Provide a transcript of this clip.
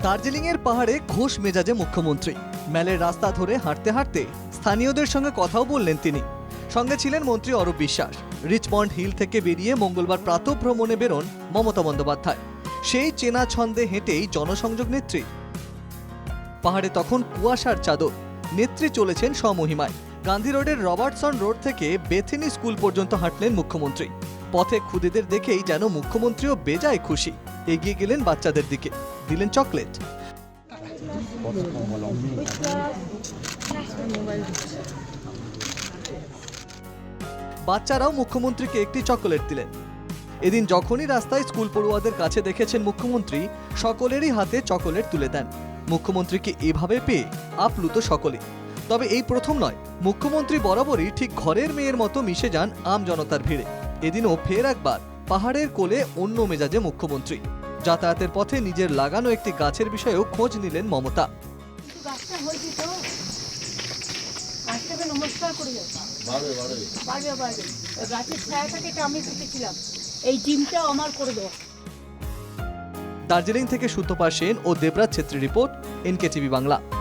দার্জিলিংয়ের পাহাড়ে ঘোষ মেজাজে মুখ্যমন্ত্রী। মেলের রাস্তা ধরে হাঁটতে হাঁটতে স্থানীয়দের সঙ্গে কথাও বললেন তিনি। সঙ্গে ছিলেন মন্ত্রী অরূপ বিশ্বাস। রিচমন্ড হিল থেকে বেরিয়ে মঙ্গলবার প্রাতঃভ্রমণে বেরোন মমতা বন্দ্যোপাধ্যায়। সেই চেনা ছন্দে হেঁটেই জনসংযোগ নেত্রী। পাহাড়ে তখন কুয়াশার চাদর। নেত্রী চলেছেন স্বমহিমায়। গান্ধী রোডের রবার্টসন রোড থেকে বেথেনি স্কুল পর্যন্ত হাঁটলেন মুখ্যমন্ত্রী। পথে খুদেদের দেখেই যেন মুখ্যমন্ত্রীও বেজায় খুশি। এগিয়ে গেলেন বাচ্চাদের দিকে, দিলেন চকলেট। বাচ্চারাও মুখ্যমন্ত্রীকে একটি চকোলেট দিলেন। এদিন যখনই রাস্তায় স্কুল পড়ুয়াদের কাছে দেখেছেন মুখ্যমন্ত্রী, সকলেরই হাতে চকোলেট তুলে দেন। মুখ্যমন্ত্রীকে এভাবে পেয়ে আপ্লুত সকলে। তবে এই প্রথম নয়, মুখ্যমন্ত্রী বরাবরই ঠিক ঘরের মেয়ের মতো মিশে যান আম জনতার ভিড়ে। এদিনও ফের একবার পাহাড়ের কোলে অন্য মেজাজে মুখ্যমন্ত্রী। যাতায়াতের পথে নিজের লাগানো একটি গাছের বিষয়েও খোঁজ নিলেন মমতা। দার্জিলিং থেকে সুতপা সেন ও Debraj Chhetri report, NK TV Bangla.